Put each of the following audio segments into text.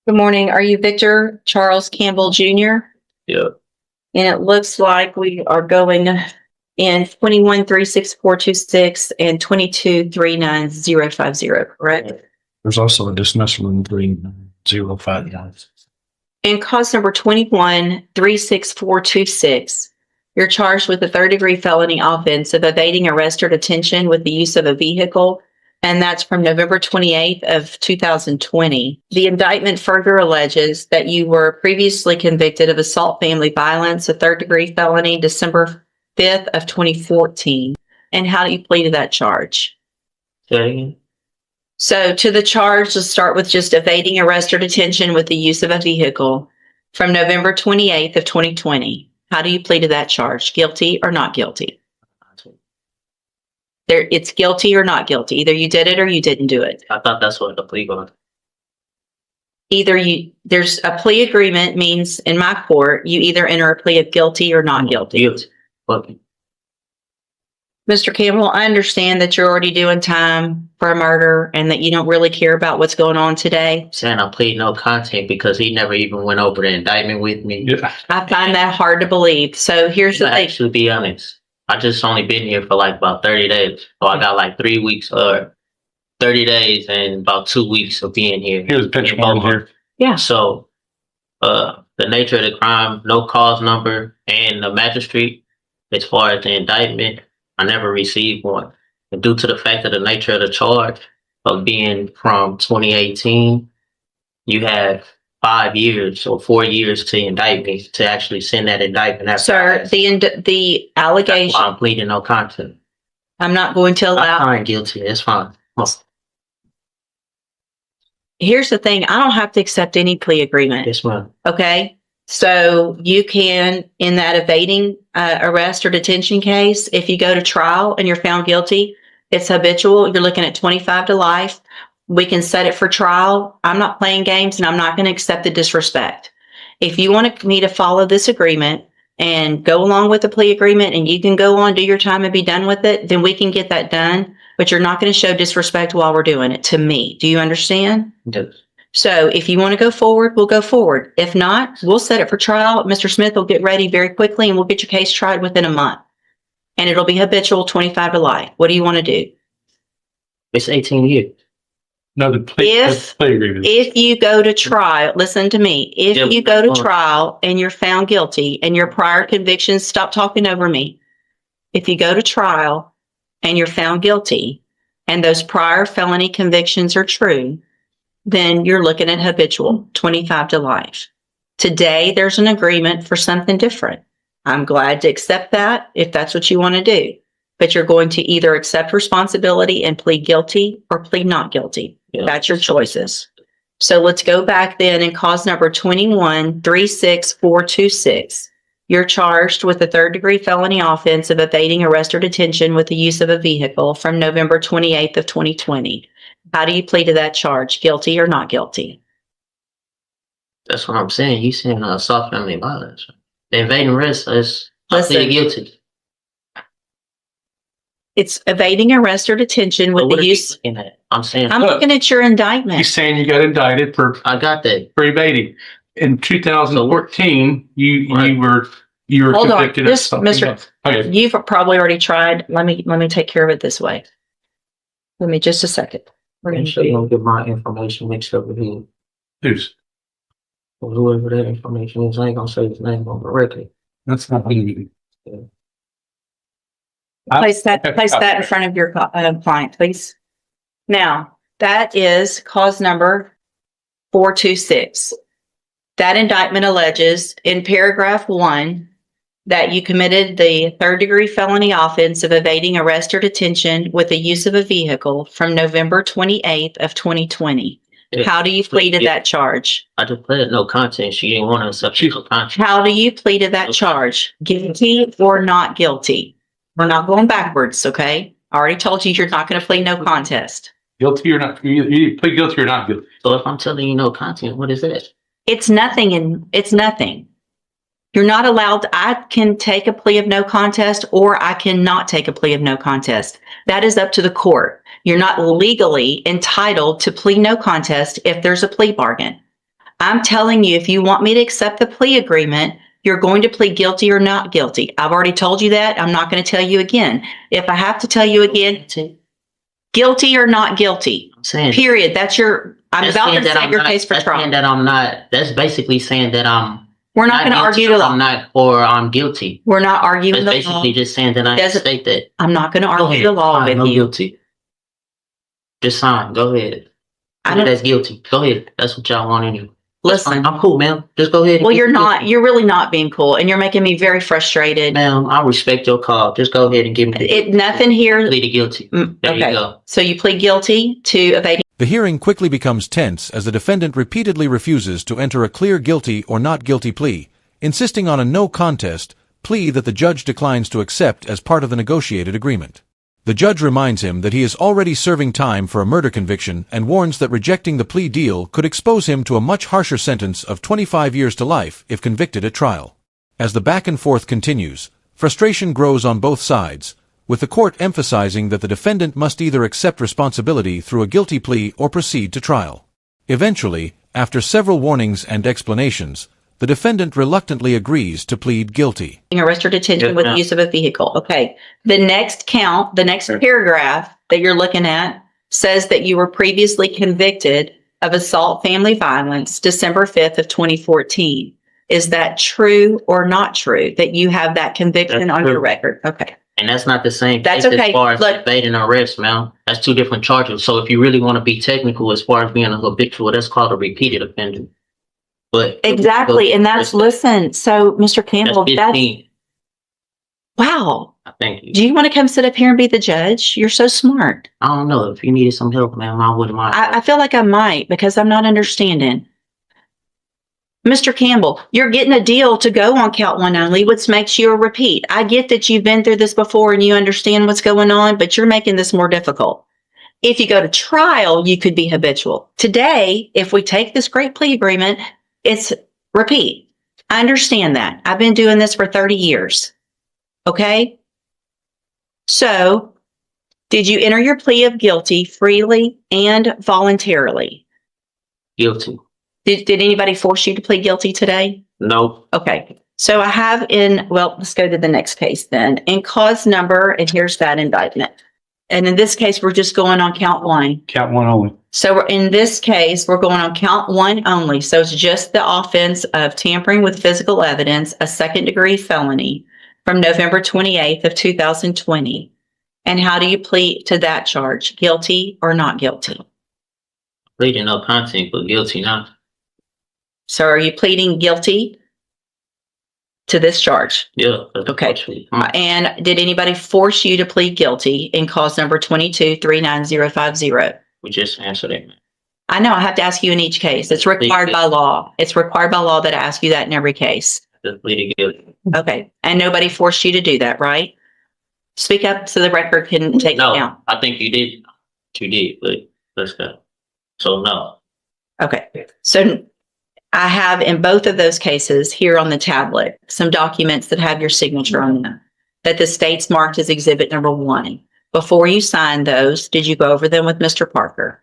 Good morning. Are you Victor Charles Campbell Jr.? Yeah. And it looks like we are going in 21-36426 and 22-39050, correct? There's also a dismissal in 3059. In cause number 21-36426, you're charged with a third-degree felony offense of evading arrest or detention with the use of a vehicle, and that's from November 28th of 2020. The indictment further alleges that you were previously convicted of assault family violence, a third-degree felony, December 5th of 2014. And how do you plead to that charge? Okay. So to the charge, let's start with just evading arrest or detention with the use of a vehicle from November 28th of 2020. How do you plead to that charge? Guilty or not guilty? It's guilty or not guilty. Either you did it or you didn't do it. I thought that's what the plea was. There's a plea agreement means in my court, you either enter a plea of guilty or not guilty. Okay. Mr. Campbell, I understand that you're already doing time for a murder and that you don't really care about what's going on today. Saying I plead no content because he never even went over the indictment with me. Yeah. I find that hard to believe. So here's the thing. Actually, be honest, I just only been here for like about 30 days. So I got like 3 weeks or 30 days and about 2 weeks of being here. Here's a picture of here. Yeah. So the nature of the crime, no cause number, and the magistrate, as far as the indictment, I never received one. And due to the fact of the nature of the charge of being from 2018, you have 5 years or 4 years to indict me to actually send that indictment. Sir, the allegation. That's why I'm pleading no contest. I'm not going to allow. I'm guilty. It's fine. Here's the thing. I don't have to accept any plea agreement. Yes, ma'am. Okay. So you can, in that evading arrest or detention case, if you go to trial and you're found guilty, it's habitual. You're looking at 25 to life. We can set it for trial. I'm not playing games and I'm not going to accept the disrespect. If you want me to follow this agreement and go along with the plea agreement and you can go on, do your time and be done with it, then we can get that done. But you're not going to show disrespect while we're doing it to me. Do you understand? Yes. So if you want to go forward, we'll go forward. If not, we'll set it for trial. Mr. Smith will get ready very quickly and we'll get your case tried within a month. And it'll be habitual 25 to life. What do you want to do? It's 18 years. No, the plea agreement. If you go to trial, listen to me. If you go to trial and you're found guilty and your prior convictions, stop talking over me. If you go to trial and you're found guilty and those prior felony convictions are true, then you're looking at habitual 25 to life. Today, there's an agreement for something different. I'm glad to accept that if that's what you want to do, but you're going to either accept responsibility and plead guilty or plead not guilty. Yeah. That's your choices. So let's go back then and cause number 21-36426. You're charged with a third-degree felony offense of evading arrest or detention with the use of a vehicle from November 28th of 2020. How do you plead to that charge? Guilty or not guilty? That's what I'm saying. You saying assault family violence. The evading arrest is guilty. It's evading arrest or detention with the use. I'm saying. I'm looking at your indictment. He's saying you got indicted for. I got that for evading. In 2014, you were Hold convicted on. of something. Mr. Okay. You've probably already tried. Let me take care of it this way. Give me just a second. We're going to get my information mixed up with him. Who's? Whoever that information is, I ain't going to say his name on the record. That's not me. Yeah. Place that in front of your client, please. Now, that is cause number 426. That indictment alleges in paragraph 1 that you committed the third-degree felony offense of evading arrest or detention with the use of a vehicle from November 28th of 2020. Yeah. How do you plead to that charge? I just pleaded no contest. She didn't want to accept no contest. How do you plead to that charge? Guilty or not guilty? We're not going backwards, okay? I already told you you're not going to plead no contest. Guilty or not? You plead guilty or not guilty? So if I'm telling you no contest, what is it? It's nothing, and it's nothing. You're not allowed. I can take a plea of no contest or I cannot take a plea of no contest. That is up to the court. You're not legally entitled to plead no contest if there's a plea bargain. I'm telling you, if you want me to accept the plea agreement, you're going to plead guilty or not guilty. I've already told you that. I'm not going to tell you again. If I have to tell you again, guilty or not guilty. I'm saying, period. I'm about to set your case for trial. Saying that I'm not. That's basically saying that we're not going to argue the law. I'm not, or I'm guilty. We're not arguing That's the law. basically just saying that I state that. I'm not going to argue the law with you. Guilty. Just sign. Go ahead. That's guilty. Go ahead. That's what y'all want anyway. Listen, I'm cool, man. Just go ahead. Well, you're not. You're really not being cool, and you're making me very frustrated. Ma'am, I respect your call. Just go ahead and give me it. Nothing here. Plead guilty. There okay. You go. So you plead guilty to evading. The hearing quickly becomes tense as the defendant repeatedly refuses to enter a clear guilty or not guilty plea, insisting on a no contest plea that the judge declines to accept as part of the negotiated agreement. The judge reminds him that he is already serving time for a murder conviction and warns that rejecting the plea deal could expose him to a much harsher sentence of 25 years to life if convicted at trial. As the back and forth continues, frustration grows on both sides, with the court emphasizing that the defendant must either accept responsibility through a guilty plea or proceed to trial. Eventually, after several warnings and explanations, the defendant reluctantly agrees to plead guilty. Arrest or detention with the use of a vehicle. Okay. The next paragraph that you're looking at says that you were previously convicted of assault family violence December 5th of 2014. Is that true or not true that you have that conviction on your record? Okay. And that's not the same. That's okay. As far as evading arrest, man. That's two different charges. So if you really want to be technical as far as being a habitual, that's called a repeated offender. But exactly, and listen. So, Mr. Campbell, that's wow. Thank you. Do you want to come sit up here and be the judge? You're so smart. I don't know. If you needed some help, ma'am, I wouldn't mind. I feel like I might because I'm not understanding. Mr. Campbell, you're getting a deal to go on count one only, which makes you a repeat. I get that you've been through this before and you understand what's going on, but you're making this more difficult. If you go to trial, you could be habitual. Today, if we take this great plea agreement, it's repeat. I understand that. I've been doing this for 30 years. Okay? So, did you enter your plea of guilty freely and voluntarily? Guilty. Did anybody force you to plead guilty today? No. Okay. So I have let's go to the next case then. In cause number, and here's that indictment. And in this case, we're just going on count one. Count one only. So in this case, we're going on count one only. So it's just the offense of tampering with physical evidence, a second-degree felony from November 28th of 2020. And how do you plead to that charge? Guilty or not guilty? Pleading no content, but guilty not. So are you pleading guilty to this charge? Yeah. Okay. And did anybody force you to plead guilty in cause number 2239050? We just answered it. I know I have to ask you in each case. It's required by law. It's required by law that I ask you that in every case. Just pleading guilty. Okay. And nobody forced you to do that, right? Speak up so the record can take it down. No, I think you did. You did, but let's go. So no. Okay. So I have in both of those cases here on the tablet some documents that have your signature on them that the state's marked as exhibit number 1. Before you signed those, did you go over them with Mr. Parker?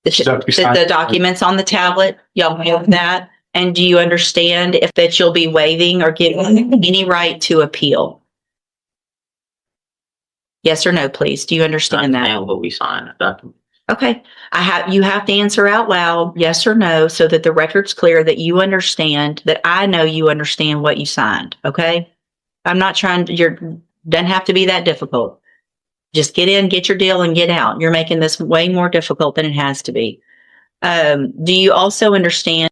The documents on the tablet, y'all have that? And do you understand if that you'll be waiving or giving any right to appeal? Yes or no, please. Do you understand that? And what we signed the document. Okay. You have to answer out loud, yes or no, so that the record's clear that you understand, that I know you understand what you signed. Okay. I'm not trying to, doesn't have to be that difficult. Just get in, get your deal and get out. You're making this way more difficult than it has to be. Do you also understand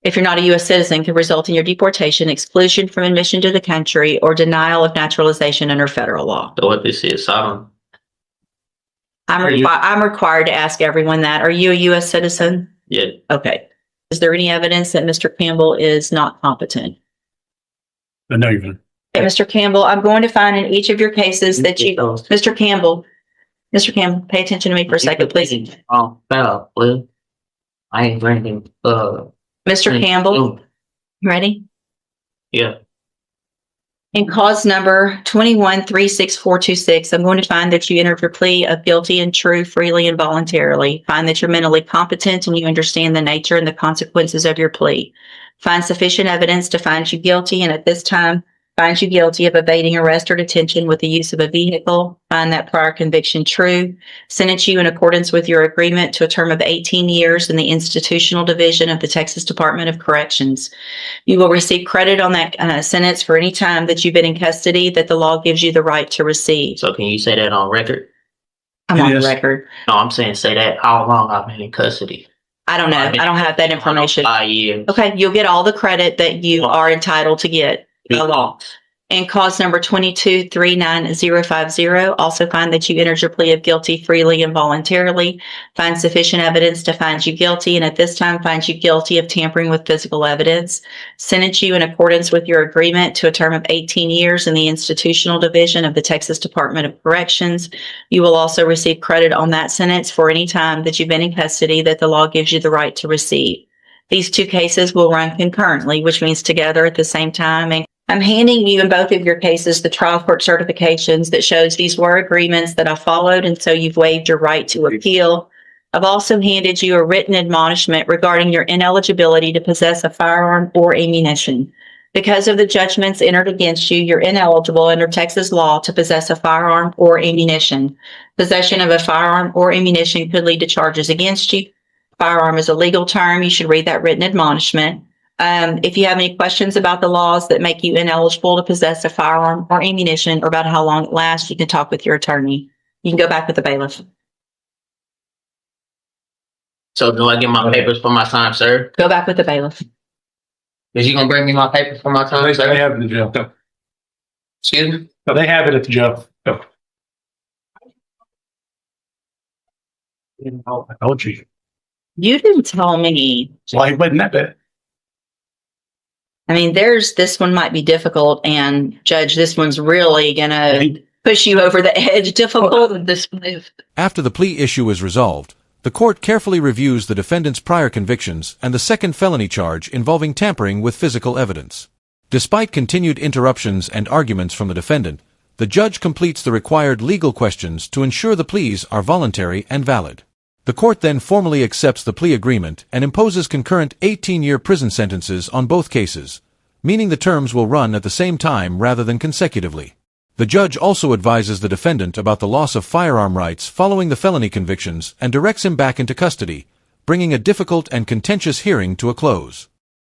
if you're not a U.S. citizen could result in your deportation, exclusion from admission to the country, or denial of naturalization under federal law? So what this is, I'm required to ask everyone that. Are you a U.S. citizen? Yeah. Okay. Is there any evidence that Mr. Campbell is not competent? No, you're not. Okay, Mr. Campbell, I'm going to find in each of your cases that you, Mr. Campbell, pay attention to me for a second, please. Oh, well, I ain't drinking. Mr. Campbell, you ready? Yeah. In cause number 21-36426, I'm going to find that you entered your plea of guilty and true freely and voluntarily. Find that you're mentally competent and you understand the nature and the consequences of your plea. Find sufficient evidence to find you guilty, and at this time, find you guilty of evading arrest or detention with the use of a vehicle. Find that prior conviction true. Sentence you in accordance with your agreement to a term of 18 years in the institutional division of the Texas Department of Corrections. You will receive credit on that sentence for any time that you've been in custody that the law gives you the right to receive. So can you say that on record? I'm on the Yes. record. No, I'm saying say that how long I've been in custody. I don't know. I don't have that information. 5 years. Okay, you'll get all the credit that you are entitled to get. The law. And cause number 22-39050, also find that you entered your plea of guilty freely and voluntarily. Find sufficient evidence to find you guilty, and at this time find you guilty of tampering with physical evidence. Sentence you in accordance with your agreement to a term of 18 years in the institutional division of the Texas Department of Corrections. You will also receive credit on that sentence for any time that you've been in custody that the law gives you the right to receive. These two cases will run concurrently, which means together at the same time. And I'm handing you in both of your cases the trial court certifications that shows these were agreements that I followed, and so you've waived your right to appeal. I've also handed you a written admonishment regarding your ineligibility to possess a firearm or ammunition. Because of the judgments entered against you, you're ineligible under Texas law to possess a firearm or ammunition. Possession of a firearm or ammunition could lead to charges against you. Firearm is a legal term. You should read that written admonishment. If you have any questions about the laws that make you ineligible to possess a firearm or ammunition or about how long it lasts, you can talk with your attorney. You can go back with the bailiff. So do I get my papers for my time, sir? Go back with the bailiff. Is you gonna bring me my papers for my time, They sir? have it in the jail. No. Excuse me? No, they have it at the jail. No. I told you. You didn't tell me. Why he wasn't that bad? I mean, this one might be difficult, and Judge, this one's really gonna push you over the edge. Difficult. This one. After the plea issue is resolved, the court carefully reviews the defendant's prior convictions and the second felony charge involving tampering with physical evidence. Despite continued interruptions and arguments from the defendant, the judge completes the required legal questions to ensure the pleas are voluntary and valid. The court then formally accepts the plea agreement and imposes concurrent 18-year prison sentences on both cases, meaning the terms will run at the same time rather than consecutively. The judge also advises the defendant about the loss of firearm rights following the felony convictions and directs him back into custody, bringing a difficult and contentious hearing to a close.